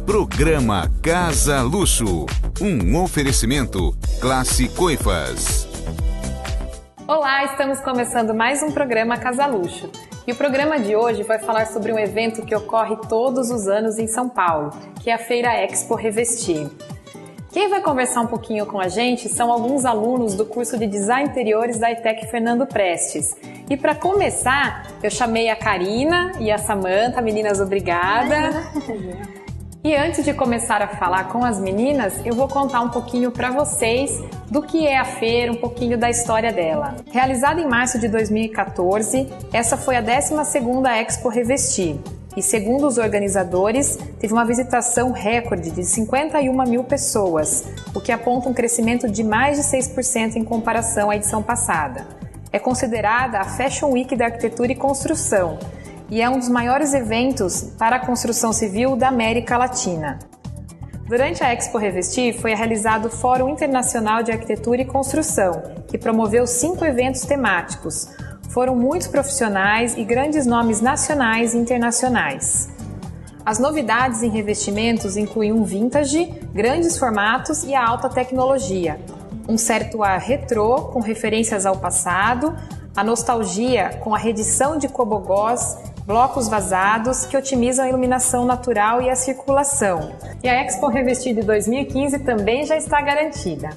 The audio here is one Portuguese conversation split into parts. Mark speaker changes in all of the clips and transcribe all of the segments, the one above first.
Speaker 1: Programa Casa Luxo, um oferecimento Classe Coifas.
Speaker 2: Olá, estamos começando mais um programa Casa Luxo. E o programa de hoje vai falar sobre um evento que ocorre todos os anos em São Paulo, que é a Feira Expo Revestir. Quem vai conversar um pouquinho com a gente são alguns alunos do curso de Design Interiores da ETEC Fernando Prestes. E para começar, eu chamei a Karina e a Samantha. Meninas, obrigada. E antes de começar a falar com as meninas, eu vou contar um pouquinho para vocês do que é a feira, um pouquinho da história dela. Realizada em março de 2014, essa foi a 12ª Expo Revestir. E segundo os organizadores, teve uma visitação recorde de 51 mil pessoas, o que aponta um crescimento de mais de 6% em comparação à edição passada. É considerada a Fashion Week da Arquitetura e Construção e é um dos maiores eventos para a construção civil da América Latina. Durante a Expo Revestir foi realizado o Fórum Internacional de Arquitetura e Construção, que promoveu 5 eventos temáticos. Foram muitos profissionais e grandes nomes nacionais e internacionais. As novidades em revestimentos incluem um vintage, grandes formatos e a alta tecnologia, um certo ar retrô com referências ao passado, a nostalgia com a redição de cobogós, blocos vazados que otimizam a iluminação natural e a circulação. E a Expo Revestir de 2015 também já está garantida.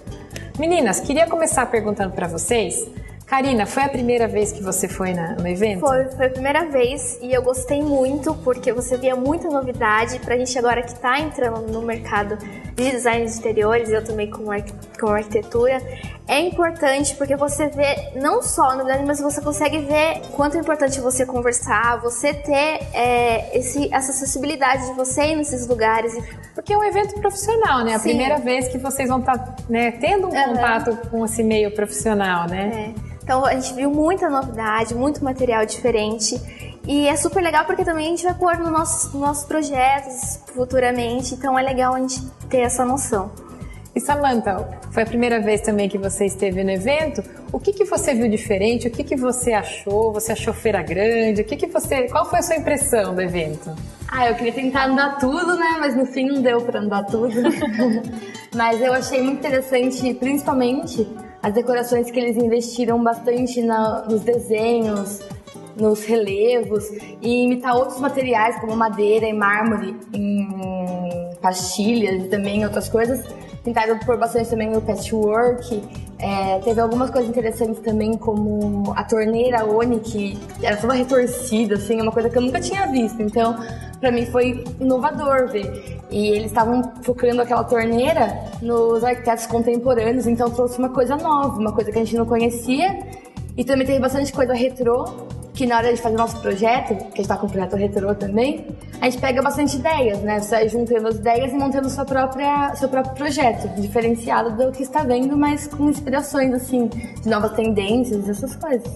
Speaker 2: Meninas, queria começar perguntando para vocês. Karina, foi a primeira vez que você foi no evento?
Speaker 3: Foi a primeira vez e eu gostei muito porque você via muita novidade. Pra gente agora que tá entrando no mercado de design de interiores, eu também com arquitetura, é importante porque você vê não só a novidade, mas você consegue ver quanto é importante você conversar, você ter essa acessibilidade de você ir nesses lugares.
Speaker 2: Porque é um evento profissional, né? A primeira vez que vocês vão estar tendo um contato com esse meio profissional, né?
Speaker 3: Então a gente viu muita novidade, muito material diferente e é super legal porque também a gente vai pôr nos nossos projetos futuramente, então é legal a gente ter essa noção.
Speaker 2: E Samantha, foi a primeira vez também que você esteve no evento. O que você viu diferente? O que você achou? Você achou feira grande? Qual foi a sua impressão do evento?
Speaker 4: Eu queria tentar andar tudo, né? Mas no fim não deu para andar tudo. Mas eu achei muito interessante, principalmente as decorações que eles investiram bastante nos desenhos, nos relevos e imitar outros materiais como madeira e mármore em pastilhas e também outras coisas. Tentaram pôr bastante também no patchwork. Teve algumas coisas interessantes também, como a torneira Oni, que era toda retorcida, assim, é uma coisa que eu nunca tinha visto. Então, pra mim foi inovador ver. E eles estavam focando aquela torneira nos arquitetos contemporâneos, então trouxe uma coisa nova, uma coisa que a gente não conhecia. E também teve bastante coisa retrô, que na hora de fazer o nosso projeto, que a gente tá com o projeto retrô também, a gente pega bastante ideias, né? Você vai juntando as ideias e montando seu próprio projeto, diferenciado do que está vendo, mas com inspirações, assim, de novas tendências, essas coisas.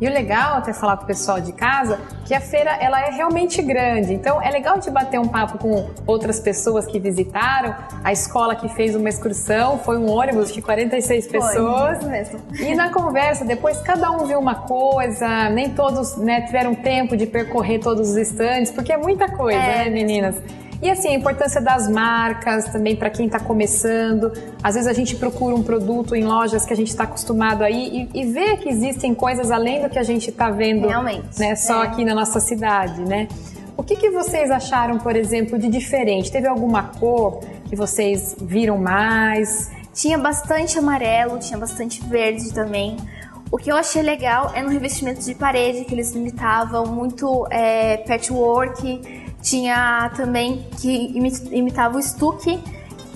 Speaker 2: E o legal, até falar pro pessoal de casa, que a feira ela é realmente grande. Então é legal de bater um papo com outras pessoas que visitaram. A escola que fez uma excursão foi um ônibus de 46 pessoas.
Speaker 3: Foi, mesmo.
Speaker 2: E na conversa, depois cada um viu uma coisa, nem todos tiveram tempo de percorrer todos os estandes, porque é muita coisa, né, meninas? E assim, a importância das marcas também para quem está começando. Às vezes a gente procura um produto em lojas que a gente está acostumado aí e vê que existem coisas além do que a gente está vendo,
Speaker 3: realmente,
Speaker 2: né, só aqui na nossa cidade, né? O que vocês acharam, por exemplo, de diferente? Teve alguma cor que vocês viram mais?
Speaker 3: Tinha bastante amarelo, tinha bastante verde também. O que eu achei legal é no revestimento de parede, que eles imitavam muito patchwork. Tinha também que imitava o stucque,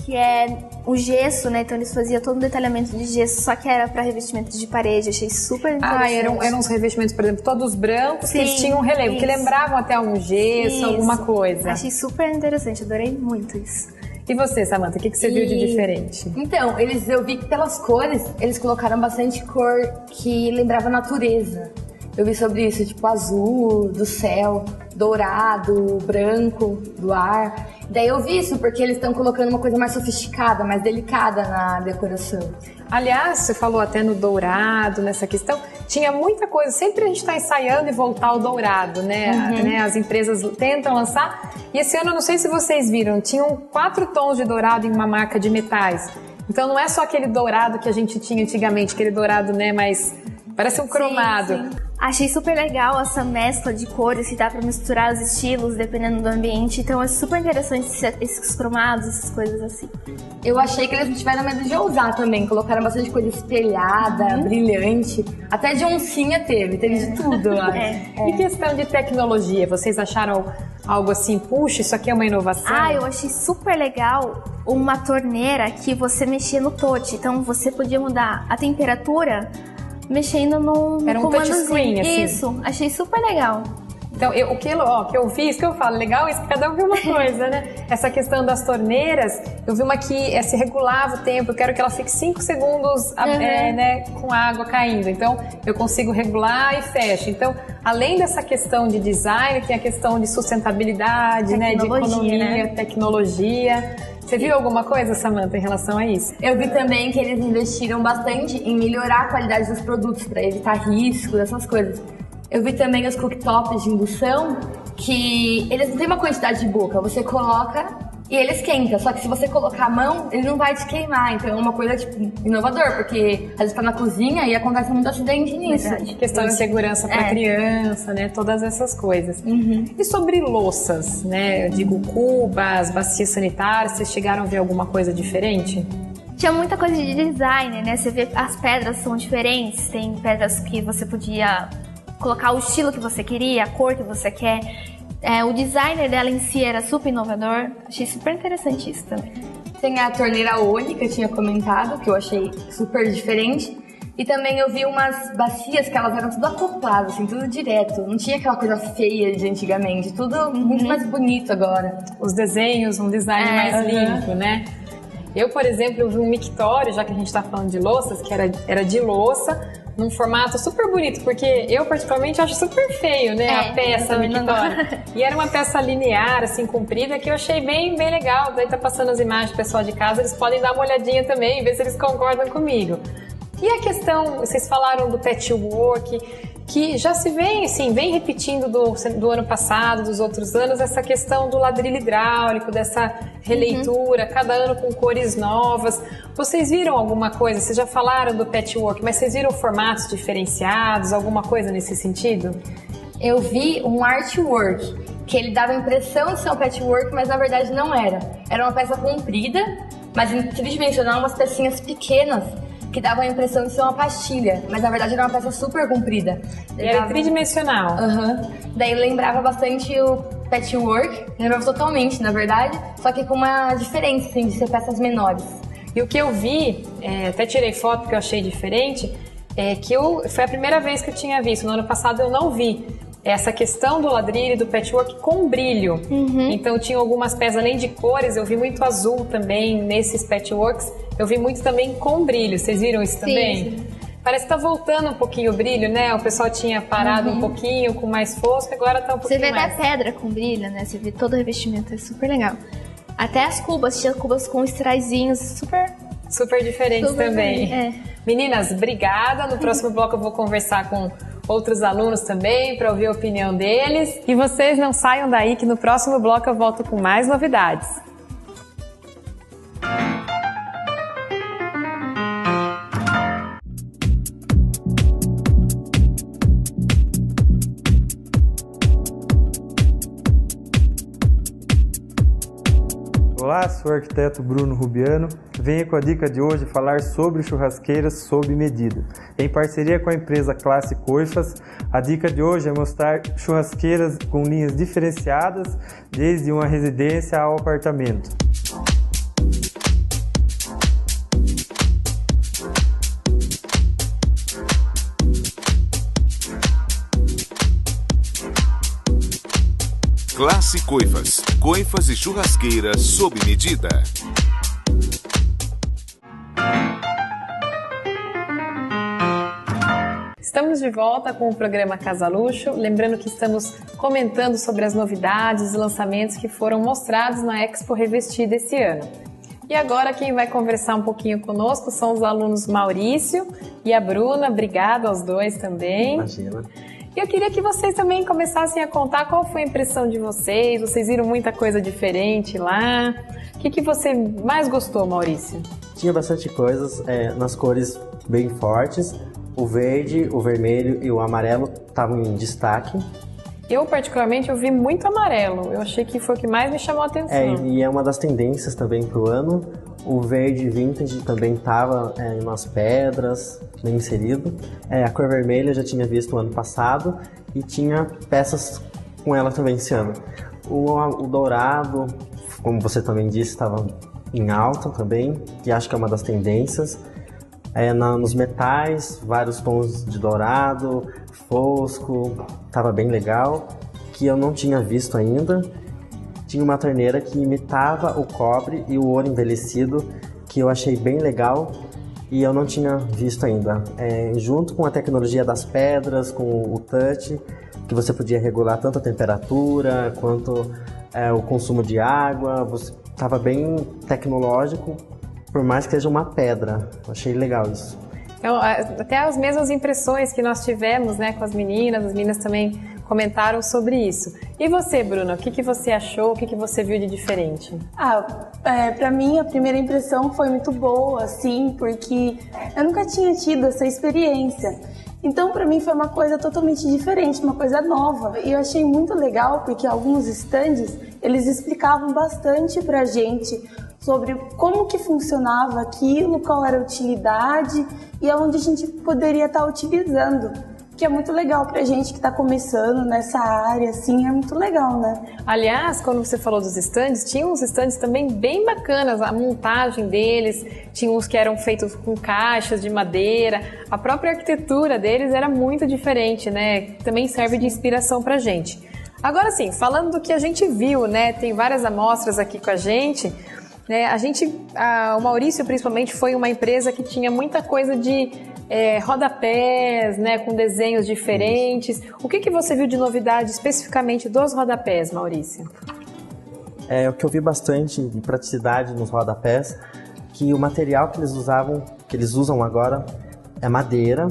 Speaker 3: que é o gesso, né? Então eles faziam todo um detalhamento de gesso, só que era para revestimento de parede. Achei super interessante.
Speaker 2: Eram uns revestimentos, por exemplo, todos brancos, que eles tinham um relevo, que lembravam até um gesso, alguma coisa.
Speaker 3: Achei super interessante, adorei muito isso.
Speaker 2: E você, Samantha, o que você viu de diferente?
Speaker 4: Então, eu vi que pelas cores, eles colocaram bastante cor que lembrava a natureza. Eu vi sobre isso, tipo azul, do céu, dourado, branco do ar. Daí eu vi isso porque eles estão colocando uma coisa mais sofisticada, mais delicada na decoração.
Speaker 2: Aliás, você falou até no dourado, nessa questão, tinha muita coisa, sempre a gente está ensaiando e voltar ao dourado, né? As empresas tentam lançar, e esse ano, não sei se vocês viram, tinham 4 tons de dourado em uma marca de metais. Então não é só aquele dourado que a gente tinha antigamente, aquele dourado, né, mais... Parece um cromado.
Speaker 3: Sim. Achei super legal essa mescla de cores, que dá pra misturar os estilos dependendo do ambiente. Então é super interessante esses cromados, essas coisas assim.
Speaker 4: Eu achei que eles não tiveram medo de ousar também. Colocaram bastante coisa espelhada, brilhante. Até de oncinha teve de tudo, eu acho.
Speaker 2: E questão de tecnologia, vocês acharam algo assim, puxa, isso aqui é uma inovação?
Speaker 3: Eu achei super legal uma torneira que você mexia no touch. Então você podia mudar a temperatura mexendo no
Speaker 2: Era um touchscreen, assim.
Speaker 3: Isso, achei super legal.
Speaker 2: Então, o que eu vi, isso que eu falo, legal isso que cada um viu uma coisa, né? Essa questão das torneiras, eu vi uma que se regulava o tempo, eu quero que ela fique 5 segundos né, com a água caindo. Então, eu consigo regular e fecho. Então, além dessa questão de design, tem a questão de sustentabilidade, né, de economia, tecnologia. Você viu alguma coisa, Samantha, em relação a isso?
Speaker 4: Eu vi também que eles investiram bastante em melhorar a qualidade dos produtos para evitar riscos, essas coisas. Eu vi também os cooktops de indução, que eles não têm uma quantidade de boca, você coloca e ele esquenta, só que se você colocar a mão, ele não vai te queimar, então é uma coisa, tipo, inovador, porque às vezes tá na cozinha e acontece muito acidente nisso.
Speaker 2: Verdade. Questão de segurança para criança, né, todas essas coisas. E sobre louças, né, eu digo cubas, bacias sanitárias, vocês chegaram a ver alguma coisa diferente?
Speaker 3: Tinha muita coisa de design, né, você vê as pedras são diferentes, tem pedras que você podia colocar o estilo que você queria, a cor que você quer. O designer dela em si era super inovador. Achei super interessante isso também.
Speaker 4: Tem a torneira Oni, que eu tinha comentado, que eu achei super diferente. E também eu vi umas bacias que elas eram tudo acopladas, assim, tudo direto. Não tinha aquela coisa feia de antigamente, tudo muito mais bonito agora.
Speaker 2: Os desenhos, um design mais limpo, né? Eu, por exemplo, eu vi um mictório, já que a gente está falando de louças, que era de louça, num formato super bonito, porque eu particularmente acho super feio, né, a peça mictório. E era uma peça linear, assim, comprida, que eu achei bem, bem legal. Daí tá passando as imagens do pessoal de casa, eles podem dar uma olhadinha também, ver se eles concordam comigo. E a questão, vocês falaram do patchwork, que já se vem, assim, vem repetindo do ano passado, dos outros anos, essa questão do ladrilho hidráulico, dessa releitura, cada ano com cores novas. Vocês viram alguma coisa? Vocês já falaram do patchwork, mas vocês viram formatos diferenciados, alguma coisa nesse sentido?
Speaker 4: Eu vi um artwork, que ele dava a impressão de ser um patchwork, mas na verdade não era. Era uma peça comprida, mas em tridimensional, umas pecinhas pequenas, que dava a impressão de ser uma pastilha, mas na verdade era uma peça super comprida.
Speaker 2: E era tridimensional.
Speaker 4: Daí lembrava bastante o patchwork, lembrava totalmente, na verdade, só que com uma diferença, assim, de ser peças menores.
Speaker 2: E o que eu vi, até tirei foto porque eu achei diferente, foi a primeira vez que eu tinha visto. No ano passado eu não vi essa questão do ladrilho e do patchwork com brilho. Então tinha algumas peças, além de cores, eu vi muito azul também nesses patchworks. Eu vi muito também com brilho. Vocês viram isso também? Sim. Parece que tá voltando um pouquinho o brilho, né? O pessoal tinha parado um pouquinho com mais fosco, agora tá um pouquinho mais.
Speaker 3: Você vê até pedra com brilho, né? Você vê todo o revestimento, é super legal. Até as cubas, tinha cubas com estraizinhos,
Speaker 2: super diferentes também. Meninas, obrigada. No próximo bloco eu vou conversar com outros alunos também para ouvir a opinião deles. E vocês não saiam daí que no próximo bloco eu volto com mais novidades.
Speaker 5: Olá, sou o arquiteto Bruno Rubiano. Venho com a dica de hoje falar sobre churrasqueiras sob medida. Em parceria com a empresa Classe Coifas, a dica de hoje é mostrar churrasqueiras com linhas diferenciadas, desde uma residência ao apartamento.
Speaker 1: Classe Coifas. Coifas e churrasqueiras sob medida.
Speaker 2: Estamos de volta com o programa Casa Luxo, lembrando que estamos comentando sobre as novidades e lançamentos que foram mostrados na Expo Revestir desse ano. E agora quem vai conversar um pouquinho conosco são os alunos Maurício e a Bruna. Obrigada aos dois também.
Speaker 6: Imagina.
Speaker 2: E eu queria que vocês também começassem a contar qual foi a impressão de vocês. Vocês viram muita coisa diferente lá. O que você mais gostou, Maurício?
Speaker 6: Tinha bastante coisas nas cores bem fortes. O verde, o vermelho e o amarelo estavam em destaque.
Speaker 2: Eu, particularmente, eu vi muito amarelo. Eu achei que foi o que mais me chamou a atenção.
Speaker 6: E é uma das tendências também para o ano. O verde vintage também estava em umas pedras, bem inserido. A cor vermelha eu já tinha visto o ano passado e tinha peças com ela também esse ano. O dourado, como você também disse, estava em alta também, que acho que é uma das tendências. Nos metais, vários tons de dourado, fosco, estava bem legal, que eu não tinha visto ainda. Tinha uma torneira que imitava o cobre e o ouro envelhecido, que eu achei bem legal e eu não tinha visto ainda. Junto com a tecnologia das pedras, com o touch, que você podia regular tanto a temperatura quanto o consumo de água, estava bem tecnológico, por mais que seja uma pedra. Eu achei legal isso.
Speaker 2: Então, até as mesmas impressões que nós tivemos, né, com as meninas também comentaram sobre isso. E você, Bruna, o que você achou, o que você viu de diferente?
Speaker 7: Pra mim a primeira impressão foi muito boa, assim, porque eu nunca tinha tido essa experiência. Então, pra mim foi uma coisa totalmente diferente, uma coisa nova. E eu achei muito legal porque alguns stands, eles explicavam bastante pra gente sobre como que funcionava aquilo, qual era a utilidade e aonde a gente poderia estar utilizando. Que é muito legal pra gente que está começando nessa área, assim, é muito legal, né?
Speaker 2: Aliás, quando você falou dos stands, tinha uns stands também bem bacanas, a montagem deles, tinha uns que eram feitos com caixas de madeira, a própria arquitetura deles era muito diferente, né? Também serve de inspiração pra gente. Agora sim, falando do que a gente viu, né? Tem várias amostras aqui com a gente, né? O Maurício, principalmente, foi uma empresa que tinha muita coisa de rodapés, né, com desenhos diferentes. O que você viu de novidade especificamente dos rodapés, Maurício?
Speaker 6: O que eu vi bastante de praticidade nos rodapés, que o material que eles usam agora é madeira,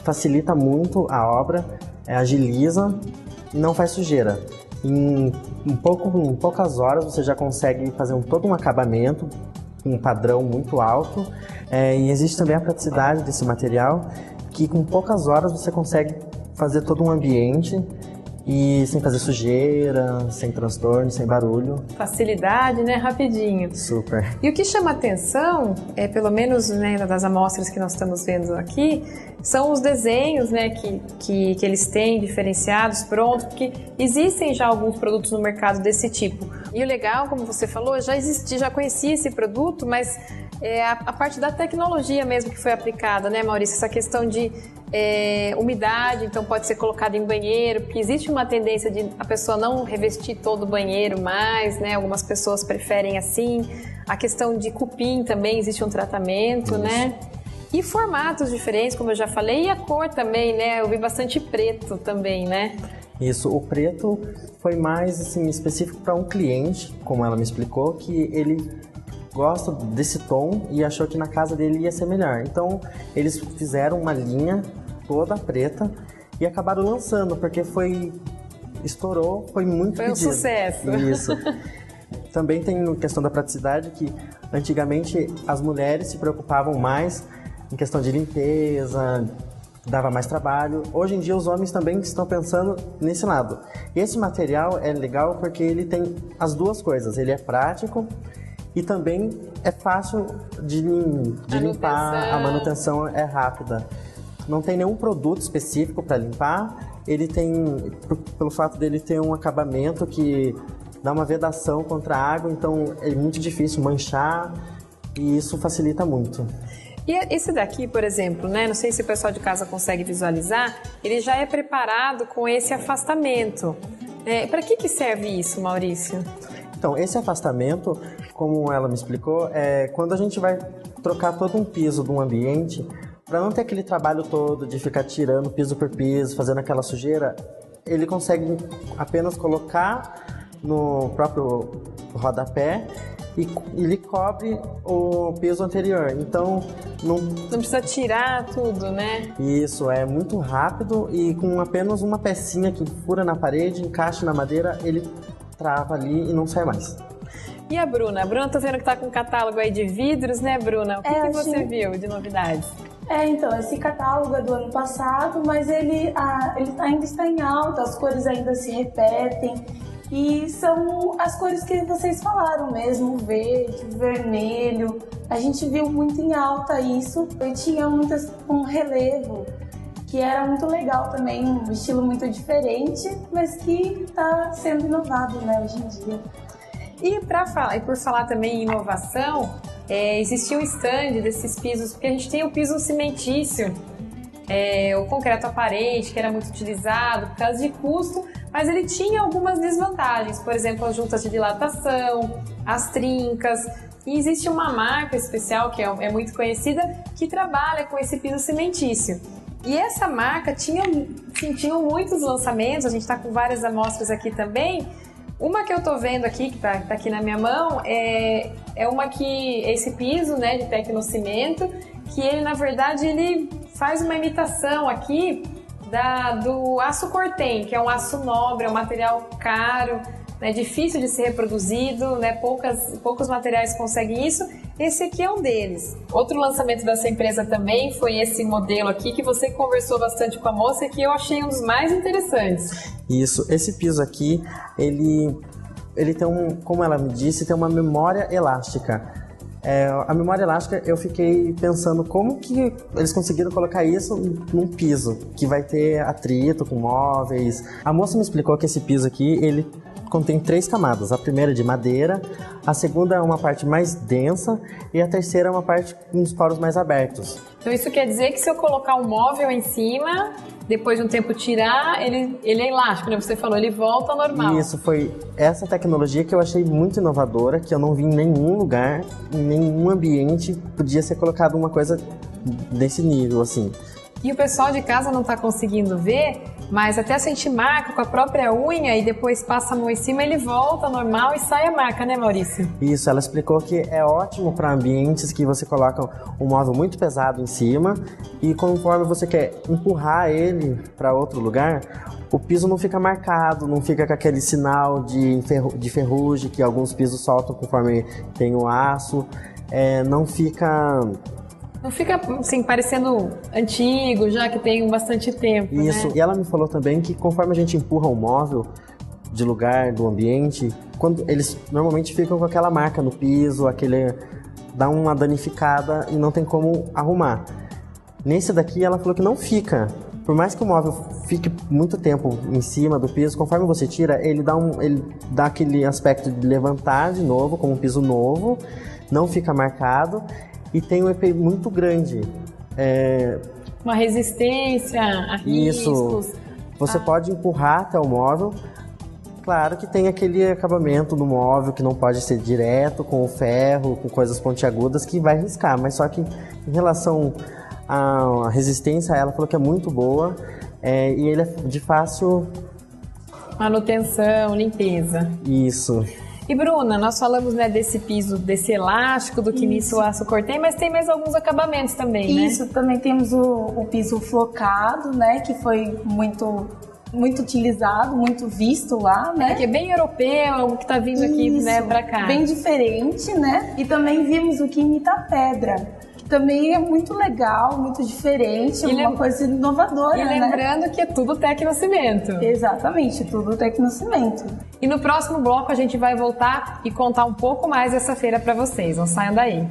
Speaker 6: facilita muito a obra, agiliza e não faz sujeira. Em poucas horas você já consegue fazer todo um acabamento, um padrão muito alto, e existe também a praticidade desse material, que com poucas horas você consegue fazer todo um ambiente e sem fazer sujeira, sem transtorno, sem barulho. Facilidade,
Speaker 2: né? Rapidinho.
Speaker 6: Super.
Speaker 2: E o que chama atenção, pelo menos, né, das amostras que nós estamos vendo aqui, são os desenhos, né, que eles têm diferenciados, prontos, porque existem já alguns produtos no mercado desse tipo. E o legal, como você falou, já conhecia esse produto, mas a parte da tecnologia mesmo que foi aplicada, né, Maurício? Essa questão de umidade, então pode ser colocado em banheiro, porque existe uma tendência de a pessoa não revestir todo o banheiro mais, né? Algumas pessoas preferem assim. A questão de cupim também, existe um tratamento, né? E formatos diferentes, como eu já falei, e a cor também, né? Eu vi bastante preto também, né?
Speaker 6: Isso, o preto foi mais assim, específico para um cliente, como ela me explicou, que ele gosta desse tom e achou que na casa dele ia ser melhor. Então, eles fizeram uma linha toda preta e acabaram lançando, porque estourou, foi muito pedido.
Speaker 2: Foi um sucesso.
Speaker 6: Isso. Também tem questão da praticidade, que antigamente as mulheres se preocupavam mais em questão de limpeza, dava mais trabalho. Hoje em dia os homens também estão pensando nesse lado. Esse material é legal porque ele tem as duas coisas, ele é prático e também é fácil de limpar, a manutenção é rápida. Não tem nenhum produto específico para limpar, ele tem, pelo fato dele ter um acabamento que dá uma vedação contra a água, então é muito difícil manchar e isso facilita muito.
Speaker 2: E esse daqui, por exemplo, né, não sei se o pessoal de casa consegue visualizar, ele já é preparado com esse afastamento. Para que serve isso, Maurício?
Speaker 6: Então, esse afastamento, como ela me explicou, é quando a gente vai trocar todo um piso de um ambiente, Para não ter aquele trabalho todo de ficar tirando piso por piso, fazendo aquela sujeira, ele consegue apenas colocar no próprio rodapé e ele cobre o piso anterior. Então
Speaker 2: não precisa tirar tudo, né?
Speaker 6: Isso, é muito rápido e com apenas uma pecinha que fura na parede, encaixa na madeira, ele trava ali e não sai mais.
Speaker 2: E a Bruna? A Bruna, tô vendo que tá com um catálogo aí de vidros, né, Bruna? O que você viu de novidades?
Speaker 7: Então, esse catálogo é do ano passado, mas ele ainda está em alta, as cores ainda se repetem. E são as cores que vocês falaram mesmo, verde, vermelho. A gente viu muito em alta isso. E tinha um relevo, que era muito legal também, um estilo muito diferente, mas que está sendo inovado, né, hoje em dia.
Speaker 2: E por falar também em inovação, existia um stand desses pisos, porque a gente tem o piso cimentício, o concreto aparente, que era muito utilizado por causa de custo, mas ele tinha algumas desvantagens, por exemplo, as juntas de dilatação, as trincas, e existe uma marca especial que é muito conhecida, que trabalha com esse piso cimentício. E essa marca tinha muitos lançamentos, a gente está com várias amostras aqui também. Uma que eu tô vendo aqui, que tá aqui na minha mão, é uma que esse piso, né, de tecnocimento, que ele, na verdade, ele faz uma imitação aqui do aço cortem, que é um aço nobre, é um material caro, né, difícil de ser reproduzido, né, poucos materiais conseguem isso. Esse aqui é um deles. Outro lançamento dessa empresa também foi esse modelo aqui, que você conversou bastante com a moça e que eu achei um dos mais interessantes.
Speaker 6: Isso, esse piso aqui, ele tem como ela me disse, tem uma memória elástica. A memória elástica, eu fiquei pensando como que eles conseguiram colocar isso num piso, que vai ter atrito com móveis. A moça me explicou que esse piso aqui, ele contém 3 camadas. A primeira é de madeira, a segunda é uma parte mais densa e a terceira é uma parte com os poros mais abertos.
Speaker 2: Então isso quer dizer que se eu colocar um móvel em cima, depois de um tempo tirar, ele é elástico, né? Você falou, ele volta ao normal.
Speaker 6: Isso, foi essa tecnologia que eu achei muito inovadora, que eu não vi em nenhum lugar, em nenhum ambiente, podia ser colocado uma coisa desse nível, assim.
Speaker 2: E o pessoal de casa não está conseguindo ver, mas até se a gente marca com a própria unha e depois passa a mão em cima, ele volta ao normal e sai a marca, né, Maurício?
Speaker 6: Isso, ela explicou que é ótimo para ambientes que você coloca um móvel muito pesado em cima e conforme você quer empurrar ele para outro lugar, o piso não fica marcado, não fica com aquele sinal de ferrugem que alguns pisos soltam conforme tem o aço, não fica
Speaker 2: assim, parecendo antigo, já que tem bastante tempo.
Speaker 6: Isso, né? E ela me falou também que conforme a gente empurra o móvel de lugar, do ambiente, quando eles normalmente ficam com aquela marca no piso, dá uma danificada e não tem como arrumar. Nesse daqui ela falou que não fica. Por mais que o móvel fique muito tempo em cima do piso, conforme você tira, ele dá aquele aspecto de levantar de novo, como um piso novo, não fica marcado. E tem um EPI muito grande.
Speaker 2: Uma resistência a riscos.
Speaker 6: Isso. Você pode empurrar até o móvel. Claro que tem aquele acabamento no móvel que não pode ser direto com o ferro, com coisas pontiagudas que vai riscar. Mas só que em relação à resistência, ela falou que é muito boa. E ele é de fácil
Speaker 2: manutenção, limpeza.
Speaker 6: Isso.
Speaker 2: E Bruna, nós falamos, né, desse piso, desse elástico, do que nisso o aço cortem, mas tem mais alguns acabamentos também, né?
Speaker 7: Isso, também temos o piso flocado, né, que foi muito utilizado, muito visto lá, né?
Speaker 2: Que é bem europeu, algo que tá vindo aqui, né, pra cá.
Speaker 7: Bem diferente, né? E também vimos o que imita pedra. Também é muito legal, muito diferente, uma coisa inovadora,
Speaker 2: né? E lembrando que é tudo tecnocimento.
Speaker 7: Exatamente, tudo tecnocimento.
Speaker 2: E no próximo bloco a gente vai voltar e contar um pouco mais dessa feira para vocês, não saiam daí.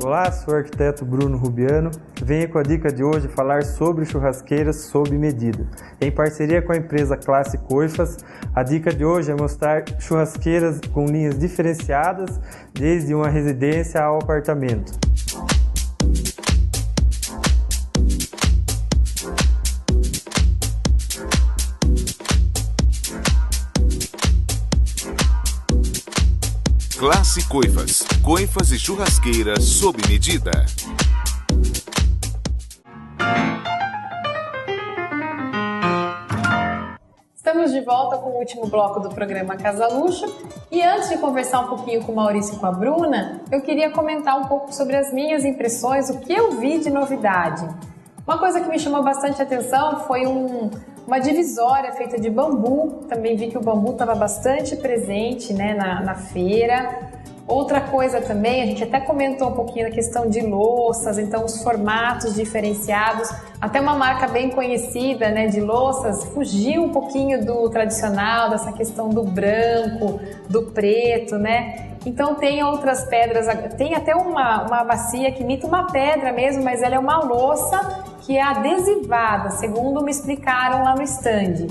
Speaker 5: Olá, sou o arquiteto Bruno Rubiano. Venho com a dica de hoje falar sobre churrasqueiras sob medida. Em parceria com a empresa Classe Coifas, a dica de hoje é mostrar churrasqueiras com linhas diferenciadas, desde uma residência ao apartamento.
Speaker 1: Classe Coifas. Coifas e churrasqueiras sob medida.
Speaker 2: Estamos de volta com o último bloco do programa Casa Luxo e antes de conversar um pouquinho com o Maurício e com a Bruna, eu queria comentar um pouco sobre as minhas impressões, o que eu vi de novidade. Uma coisa que me chamou bastante atenção foi uma divisória feita de bambu, também vi que o bambu estava bastante presente, né, na feira. Outra coisa também, a gente até comentou um pouquinho da questão de louças, então os formatos diferenciados. Até uma marca bem conhecida, né, de louças fugiu um pouquinho do tradicional, dessa questão do branco, do preto, né? Então tem outras pedras, tem até uma bacia que imita uma pedra mesmo, mas ela é uma louça que é adesivada, segundo me explicaram lá no stand.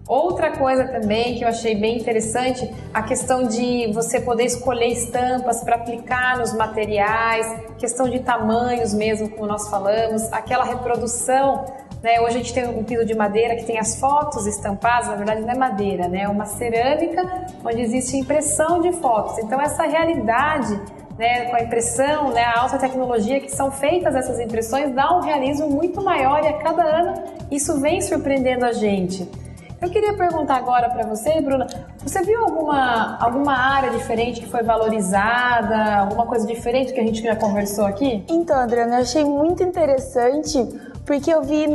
Speaker 2: Outra coisa também que eu achei bem interessante, a questão de você poder escolher estampas para aplicar nos materiais, questão de tamanhos mesmo, como nós falamos, aquela reprodução, né? Hoje a gente tem um piso de madeira que tem as fotos estampadas, na verdade não é madeira, né? É uma cerâmica onde existe impressão de fotos. Então essa realidade, né, com a impressão, né, a alta tecnologia que são feitas essas impressões, dá um realismo muito maior e a cada ano isso vem surpreendendo a gente. Eu queria perguntar agora para você, Bruna, você viu alguma área diferente que foi valorizada, alguma coisa diferente que a gente já conversou aqui?
Speaker 7: Então, Adriana, eu achei muito interessante porque eu vi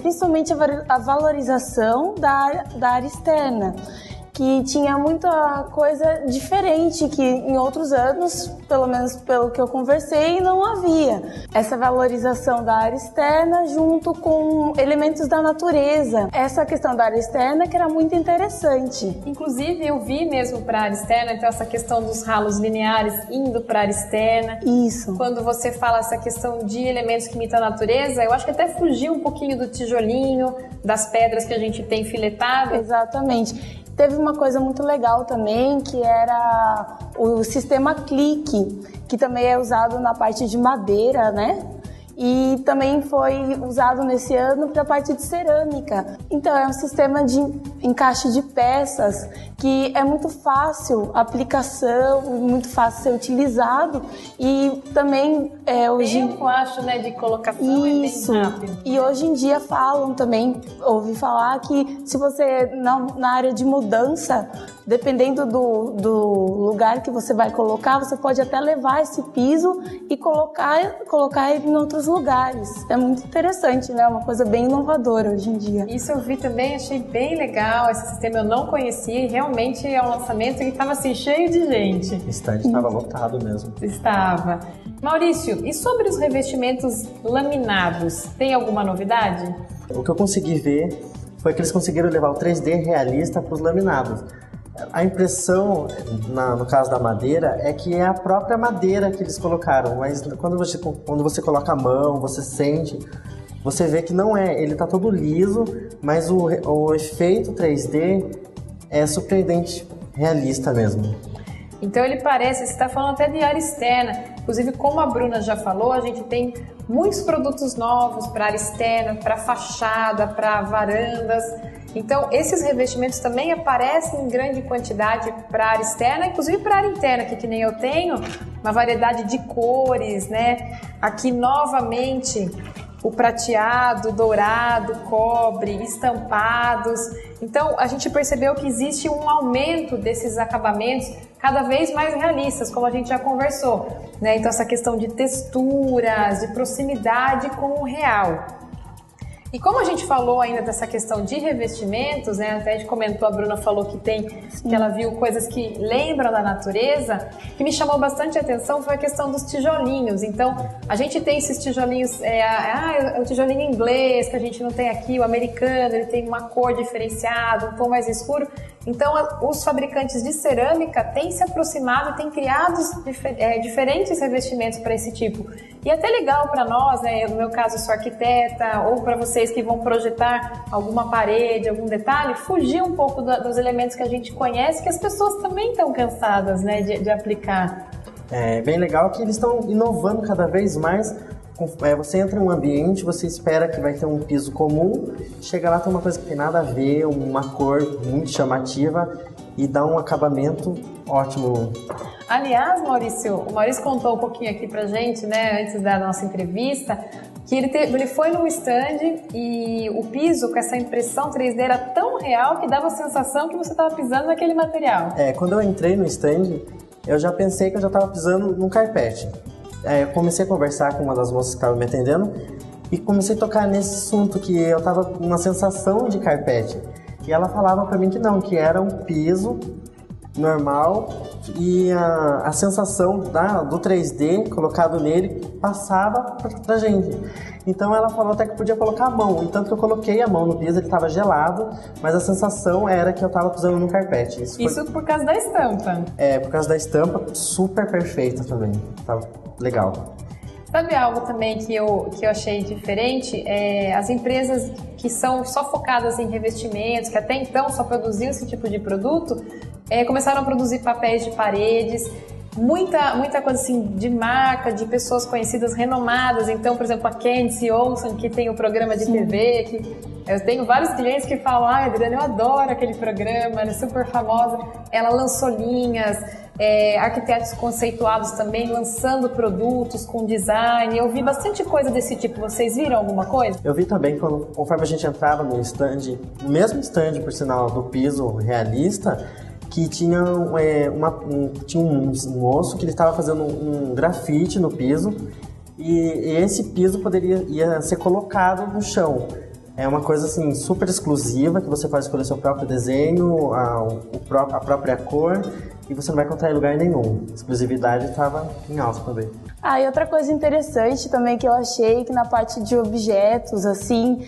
Speaker 7: principalmente a valorização da área externa, que tinha muita coisa diferente que em outros anos, pelo menos pelo que eu conversei, não havia. Essa valorização da área externa junto com elementos da natureza. Essa questão da área externa que era muito interessante.
Speaker 2: Inclusive eu vi mesmo para a área externa, então essa questão dos ralos lineares indo para a área externa.
Speaker 7: Isso.
Speaker 2: Quando você fala essa questão de elementos que imitam a natureza, eu acho que até fugiu um pouquinho do tijolinho, das pedras que a gente tem filetado.
Speaker 7: Exatamente. Teve uma coisa muito legal também, que era o sistema clique, que também é usado na parte de madeira, né? E também foi usado nesse ano para a parte de cerâmica. Então é um sistema de encaixe de peças que é muito fácil a aplicação, muito fácil ser utilizado e também hoje
Speaker 2: eu acho, né, de colocação
Speaker 7: isso.
Speaker 2: É bem rápido.
Speaker 7: E hoje em dia falam também, ouvi falar que se você na área de mudança, dependendo do lugar que você vai colocar, você pode até levar esse piso e colocar ele em outros lugares. É muito interessante, né? Uma coisa bem inovadora hoje em dia.
Speaker 2: Isso eu vi também, achei bem legal. Esse sistema eu não conhecia e realmente é um lançamento que estava assim, cheio de gente.
Speaker 6: O stand estava lotado mesmo.
Speaker 2: Estava. Maurício, e sobre os revestimentos laminados, tem alguma novidade?
Speaker 6: O que eu consegui ver foi que eles conseguiram levar o 3D realista para os laminados. A impressão, no caso da madeira, é que é a própria madeira que eles colocaram, mas quando você coloca a mão, você sente, você vê que não é, ele está todo liso, mas o efeito 3D é surpreendente, realista mesmo.
Speaker 2: Então ele parece, você está falando até de área externa, inclusive como a Bruna já falou, a gente tem muitos produtos novos para área externa, para fachada, para varandas. Então, esses revestimentos também aparecem em grande quantidade para a área externa, inclusive para a área interna, que nem eu tenho, uma variedade de cores, né? Aqui, novamente, o prateado, dourado, cobre, estampados. Então, a gente percebeu que existe um aumento desses acabamentos cada vez mais realistas, como a gente já conversou, né? Então, essa questão de texturas, de proximidade com o real. E como a gente falou ainda dessa questão de revestimentos, né? Até a gente comentou, a Bruna falou que ela viu coisas que lembram da natureza, que me chamou bastante a atenção foi a questão dos tijolinhos. Então, a gente tem esses tijolinhos, o tijolinho inglês que a gente não tem aqui, o americano, ele tem uma cor diferenciada, um tom mais escuro. Então, os fabricantes de cerâmica têm se aproximado e têm criado diferentes revestimentos para esse tipo. E é até legal para nós, né? No meu caso, eu sou arquiteta, ou para vocês que vão projetar alguma parede, algum detalhe, fugir um pouco dos elementos que a gente conhece, que as pessoas também estão cansadas, né, de aplicar.
Speaker 6: É bem legal que eles estão inovando cada vez mais Você entra em um ambiente, você espera que vai ter um piso comum, chega lá tem uma coisa que tem nada a ver, uma cor muito chamativa e dá um acabamento ótimo.
Speaker 2: Aliás, Maurício, o Maurício contou um pouquinho aqui pra gente, né, antes da nossa entrevista, que ele foi num stand e o piso com essa impressão 3D era tão real que dava a sensação que você estava pisando naquele material.
Speaker 6: Quando eu entrei no stand, eu já pensei que eu já estava pisando num carpete. Eu comecei a conversar com uma das moças que estava me atendendo e comecei a tocar nesse assunto que eu estava com uma sensação de carpete. E ela falava para mim que não, que era um piso normal e a sensação do 3D colocado nele passava pra gente. Então ela falou até que podia colocar a mão, e tanto que eu coloquei a mão no piso, ele estava gelado, mas a sensação era que eu estava pisando num carpete.
Speaker 2: Isso por causa da estampa?
Speaker 6: Por causa da estampa, super perfeita também, tava legal.
Speaker 2: Sabe algo também que eu achei diferente? As empresas que são só focadas em revestimentos, que até então só produziam esse tipo de produto, começaram a produzir papéis de paredes, muita coisa assim de marca, de pessoas conhecidas, renomadas. Então, por exemplo, a Candice Olsen, que tem o programa de TV, que eu tenho vários clientes que falam, Adriana, eu adoro aquele programa, ela é super famosa. Ela lançou linhas, arquitetos conceituados também lançando produtos com design. Eu vi bastante coisa desse tipo. Vocês viram alguma coisa?
Speaker 6: Eu vi também, conforme a gente entrava no stand, no mesmo stand, por sinal, do piso realista, que tinha um moço que ele estava fazendo um grafite no piso e esse piso ia ser colocado no chão. É uma coisa assim super exclusiva, que você pode escolher seu próprio desenho, a própria cor, e você não vai encontrar em lugar nenhum. A exclusividade estava em alta também.
Speaker 7: E outra coisa interessante também que eu achei, que na parte de objetos, assim,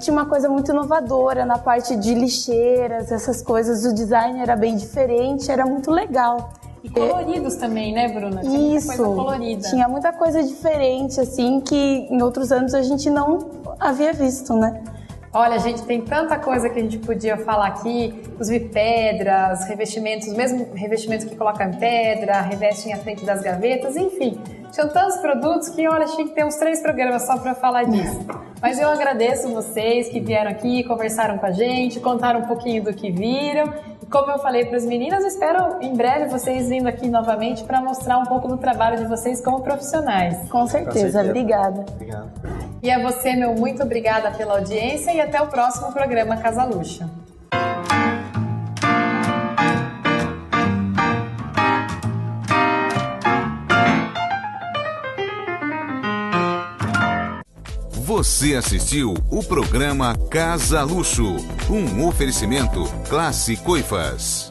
Speaker 7: tinha uma coisa muito inovadora na parte de lixeiras, essas coisas, o design era bem diferente, era muito legal.
Speaker 2: E coloridos também, né, Bruna? Tinha
Speaker 7: Isso,
Speaker 2: muita coisa colorida.
Speaker 7: Tinha muita coisa diferente, assim, que em outros anos a gente não havia visto, né?
Speaker 2: Olha, gente, tem tanta coisa que a gente podia falar aqui, inclusive pedras, revestimentos, mesmo revestimentos que colocam em pedra, revestem à frente das gavetas, enfim. Tinham tantos produtos que, olha, tinha que ter uns 3 programas só para falar disso. Mas eu agradeço vocês que vieram aqui, conversaram com a gente, contaram um pouquinho do que viram. E como eu falei para as meninas, espero em breve vocês vindo aqui novamente para mostrar um pouco do trabalho de vocês como profissionais.
Speaker 7: Com certeza. Obrigada.
Speaker 6: Obrigado.
Speaker 2: E a você, meu muito obrigada pela audiência e até o próximo programa Casa Luxo.
Speaker 1: Você assistiu o programa Casa Luxo, um oferecimento Classe Coifas.